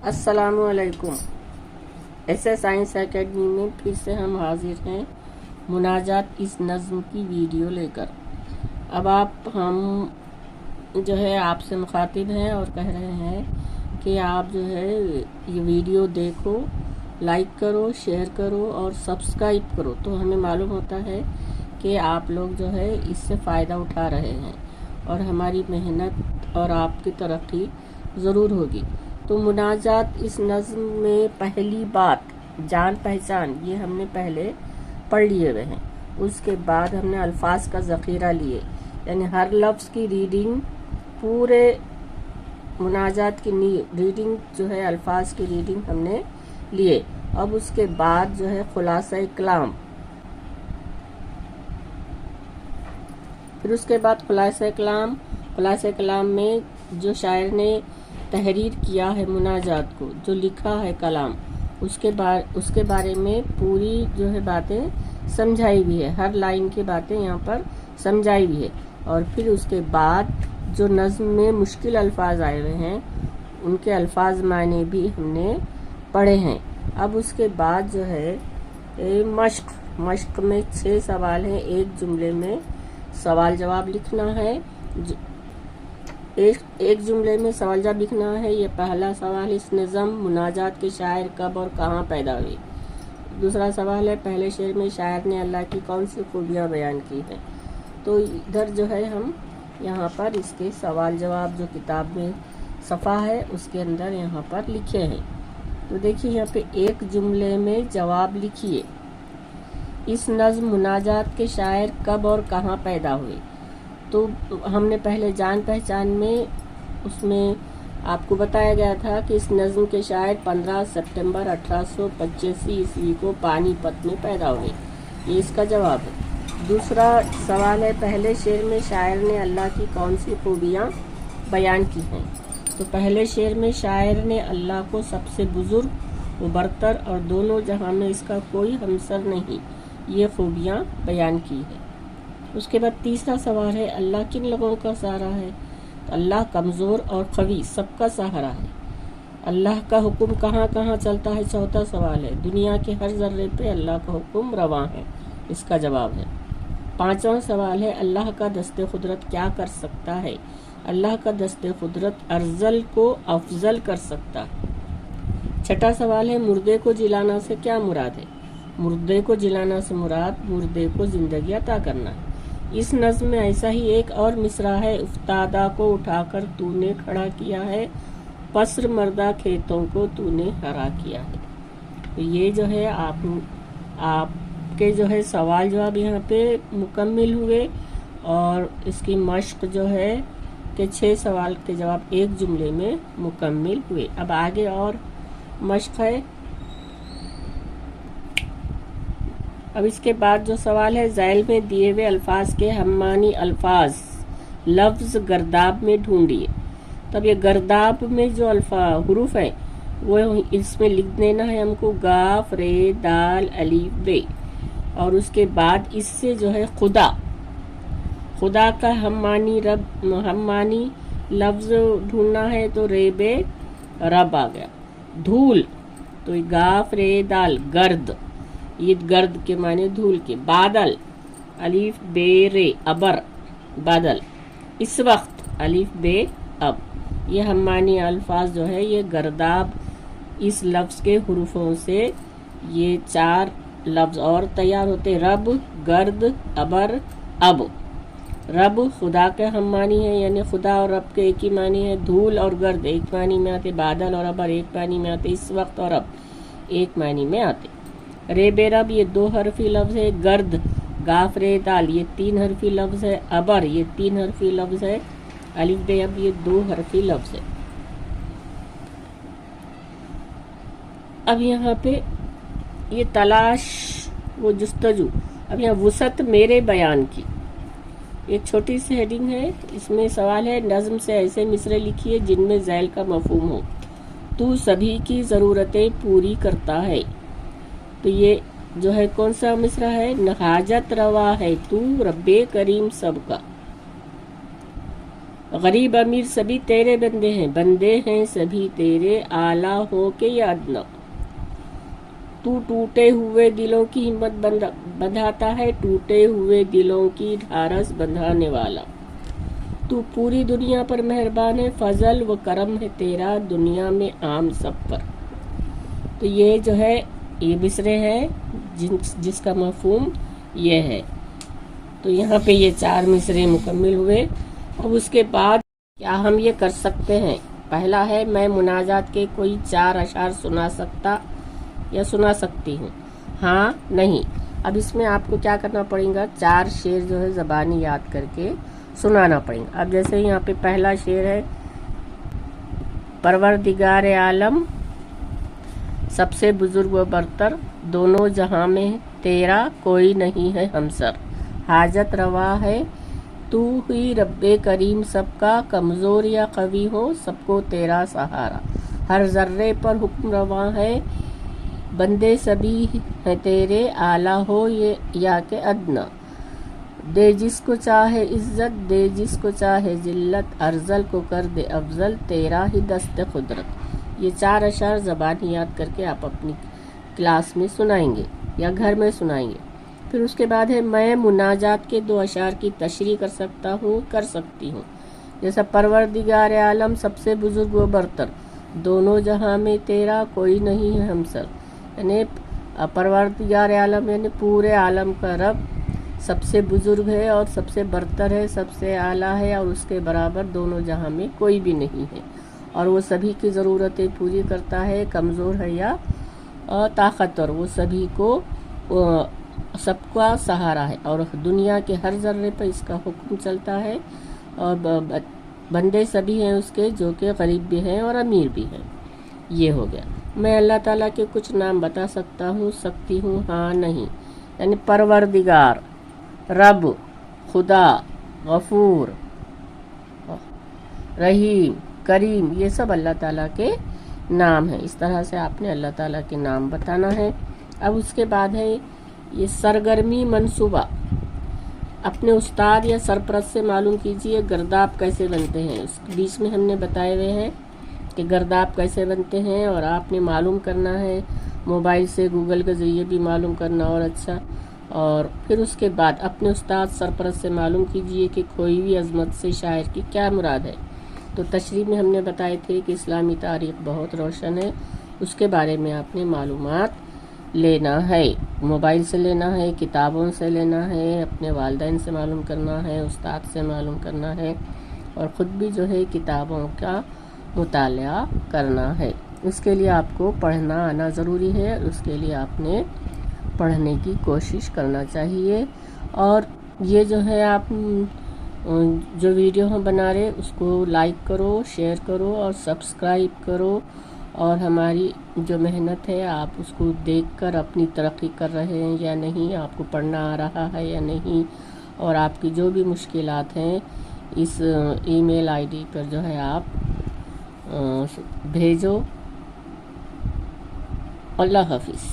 अस्सलाम वालेकुम। ऐसे साइंस एकेडमी में फिर से हम हाजिर हैं मुनाजात इस नज़्म की वीडियो लेकर। अब हम जो है आपसे मुखातिब हैं और कह रहे हैं कि आप जो है ये वीडियो देखो, लाइक करो, शेयर करो और सब्सक्राइब करो, तो हमें मालूम होता है कि आप लोग जो है इससे फ़ायदा उठा रहे हैं और हमारी मेहनत और आपकी तरक्की ज़रूर होगी। तो मुनाजात इस नज़्म में पहली बात जान पहचान ये हमने पहले पढ़ लिए हुए हैं। उसके बाद हमने अल्फाज का ज़ख़ीरा लिए, यानी हर लफ्ज़ की रीडिंग, पूरे मुनाजात की रीडिंग जो है अल्फाज की रीडिंग हमने लिए। अब उसके बाद जो है खुलासा कलाम, फिर उसके बाद खुलासा कलाम में जो शायर ने तहरीर किया है मुनाजात को, जो लिखा है कलाम, उसके बारे में पूरी जो है बातें समझाई भी है, हर लाइन की बातें यहाँ पर समझाई भी है। और फिर उसके बाद जो नज़्म में मुश्किल अल्फाज आए हुए हैं उनके अल्फाज माने भी हमने पढ़े हैं। अब उसके बाद जो है मश्क में 6 सवाल हैं, एक जुमले में सवाल जवाब लिखना है। एक जुमले में सवाल जवाब लिखना है। ये पहला सवाल, इस निज़्म मुनाजात के शायर कब और कहाँ पैदा हुए। दूसरा सवाल है, पहले शेर में शायर ने अल्लाह की कौन सी खूबियाँ बयान की हैं। तो इधर जो है हम यहाँ पर इसके सवाल जवाब जो किताब में सफ़ा है उसके अंदर यहाँ पर लिखे हैं। तो देखिए यहाँ पे एक जुमले में जवाब लिखिए, इस नज़्म मुनाजात के शायर कब और कहाँ पैदा हुए। तो हमने पहले जान पहचान में उसमें आपको बताया गया था कि इस नज़्म के शायर 15 सितंबर 1885 ईस्वी को पानीपत में पैदा हुए। ये इसका जवाब है। दूसरा सवाल है, पहले शेर में शायर ने अल्लाह की कौन सी खूबियाँ बयान की हैं। तो पहले शेर में शायर ने अल्लाह को सबसे बुजुर्ग, बरतर और दोनों जहां में इसका कोई हमसर नहीं, ये खूबियाँ बयान की है। उसके बाद तीसरा सवाल है, अल्लाह किन लोगों का सहारा है। तो अल्लाह कमज़ोर और ख़वी सबका सहारा है। अल्लाह का हुक्म कहाँ कहाँ चलता है। चौथा सवाल है, दुनिया के हर ज़र्रे पे अल्लाह का हुक्म रवां है, इसका जवाब है। पांचवा सवाल है, अल्लाह का दस्ते खुदरत क्या कर सकता है। अल्लाह का दस्ते खुदरत अर्ज़ल को अफजल कर सकता है। छठा सवाल है, मुर्दे को जिलाना से क्या मुराद है। मुर्दे को जिलाना से मुराद मुर्दे को ज़िंदगी अता करना है। इस नज़्म में ऐसा ही एक और मिसरा है, उफ्तादा को उठाकर तूने खड़ा किया है, पस्र मर्दा खेतों को तूने हरा किया है। तो ये जो है आपके जो है सवाल जवाब यहाँ पे मुकम्मिल हुए और इसकी मश्क जो है कि 6 सवाल के जवाब एक जुमले में मुकम्मिल हुए। अब आगे और मश्क है। अब इसके बाद जो सवाल है, ज़ैल में दिए हुए अल्फाज के हममानी अल्फाज लफ्ज़ गर्दाब में ढूंढिए। तब ये गर्दाब में जो हुरूफ है वो इसमें लिख देना है हमको, गाफ रे दाल अलीफ बे। और उसके बाद इससे जो है खुदा का हममानी लफ्ज़ ढूंढना है। तो रेबे रब आ गया। धूल, तो गाफ रे दाल गर्द, ये गर्द के माने धूल के। बादल, अलीफ बे रे अबर बादल। इस वक्त, अलीफ बे अब। ये हममानी अल्फाज जो है ये गर्दाब इस लफ्ज़ के हुरूफों से ये 4 लफ्ज़ और तैयार होते। रब, गर्द, अबर, अब। रब खुदा के हममानी है, यानी खुदा और रब के एक ही मानी है। धूल और गर्द एक मानी में आते। बादल और अबर एक मानी में आते। इस वक्त और अब एक मानी में आते। रे बेरब ये 2 हरफी लफ्ज़ है। गर्द, गाफ रे दाल ये 3 हरफी लफ्ज़ है। अबर ये 3 हरफी लफ्ज़ है। अलिफ बे अब ये 2 हरफी लफ्ज़ है। अब यहाँ पे ये तलाश वो जुस्तजू। अब यहाँ वुसत मेरे बयान की एक छोटी सी हेडिंग है। इसमें सवाल है, नज़्म से ऐसे मिसरे लिखिए जिनमें ज़ैल का मफ़हूम हो। तू सभी की ज़रूरतें पूरी करता है। तो ये जो है कौन सा मिसरा है, हाजत रवा है तू रब्बे करीम सबका। غریب امیر سبھی تیرے بندے ہیں، بندے ہیں سبھی تیرے، اعلیٰ ہو کے یا ادنا۔ تو ٹوٹے ہوئے دلوں کی ہمت بندھاتا ہے، ٹوٹے ہوئے دلوں کی ڈھارس بندھانے والا۔ تو پوری دنیا پر مہربان ہے، فضل و کرم ہے تیرا دنیا میں عام سب پر۔ تو یہ جو ہے یہ مصرے ہے جس کا مفہوم یہ ہے۔ تو یہاں پہ یہ 4 مصرے مکمل ہوئے۔ اب اس کے بعد کیا ہم یہ کر سکتے ہیں؟ پہلا ہے میں مناجات کے کوئی 4 اشعار سنا سکتا یا سنا سکتی ہوں؟ ہاں، نہیں۔ اب اس میں آپ کو کیا کرنا پڑے گا؟ 4 شعر جو ہے زبانی یاد کر کے سنانا پڑے گا۔ اب جیسے یہاں پہ پہلا شعر ہے، پروردگار عالم سب سے بزرگ و برتر، دونوں جہاں میں تیرا کوئی نہیں ہے ہمسر، حاجت روا ہے تو ہی رب کریم سب کا، کمزور یا قوی ہو سب کو تیرا سہارا، ہر ذرے پر حکم رواں ہے بندے سبھی ہیں تیرے، اعلیٰ ہو یا کہ ادنا، دے جس کو چاہے عزت دے جس کو چاہے ذلت، ارذل کو کر دے افضل تیرا ہی دست قدرت۔ یہ 4 اشعار زبانی یاد کر کے آپ اپنی کلاس میں سنائیں گے یا گھر میں سنائیں گے۔ پھر اس کے بعد ہے میں مناجات کے 2 اشعار کی تشریح کر سکتا ہوں، کر سکتی ہوں، جیسا پروردگار عالم سب سے بزرگ و برتر، دونوں جہاں میں تیرا کوئی نہیں ہے ہمسر، یعنی پروردگار عالم یعنی پورے عالم کا رب سب سے بزرگ ہے اور سب سے برتر ہے، سب سے اعلیٰ ہے اور اس کے برابر دونوں جہاں میں کوئی بھی نہیں ہے، اور وہ سبھی کی ضرورتیں پوری کرتا ہے، کمزور ہے یا طاقتور، وہ سبھی کو سب کا سہارا ہے، اور دنیا کے ہر ذرے پر اس کا حکم چلتا ہے، اور بندے سبھی ہیں اس کے جو کہ غریب بھی ہیں اور امیر بھی ہیں۔ یہ ہو گیا۔ میں اللہ تعالیٰ کے کچھ نام بتا سکتی ہوں، ہاں نہیں، یعنی پروردگار، رب، خدا، غفور، رحیم، کریم، یہ سب اللہ تعالیٰ کے نام ہیں۔ اس طرح سے آپ نے اللہ تعالیٰ کے نام بتانا ہے۔ اب اس کے بعد ہے یہ سرگرمی منصوبہ، اپنے استاد یا سرپرست سے معلوم کیجئے گرداب کیسے بنتے ہیں۔ اس بیچ میں ہم نے بتائے ہوئے ہیں کہ گرداب کیسے بنتے ہیں، اور آپ نے معلوم کرنا ہے، موبائل سے گوگل کے ذریعے بھی معلوم کرنا اور اچھا۔ اور پھر اس کے بعد اپنے استاد سرپرست سے معلوم کیجئے کہ کھوئی ہوئی عظمت سے شاعر کی کیا مراد ہے۔ تو تشریح میں ہم نے بتائے تھے کہ اسلامی تاریخ بہت روشن ہے، اس کے بارے میں آپ نے معلومات لینا ہے، موبائل سے لینا ہے، کتابوں سے لینا ہے، اپنے والدین سے معلوم کرنا ہے، استاد سے معلوم کرنا ہے، اور خود بھی جو ہے کتابوں کا مطالعہ کرنا ہے۔ اس کے لیے آپ کو پڑھنا آنا ضروری ہے، اس کے لیے آپ نے پڑھنے کی کوشش کرنا چاہیے۔ اور یہ جو ہے آپ جو ویڈیو ہم بنا رہے اس کو لائک کرو، شیئر کرو اور سبسکرائب کرو، اور ہماری جو محنت ہے آپ اس کو دیکھ کر اپنی ترقی کر رہے ہیں یا نہیں، آپ کو پڑھنا آ رہا ہے یا نہیں، اور آپ کی جو بھی مشکلات ہیں اس ای میل آئی ڈی پر جو ہے آپ بھیجو۔ اللہ حافظ۔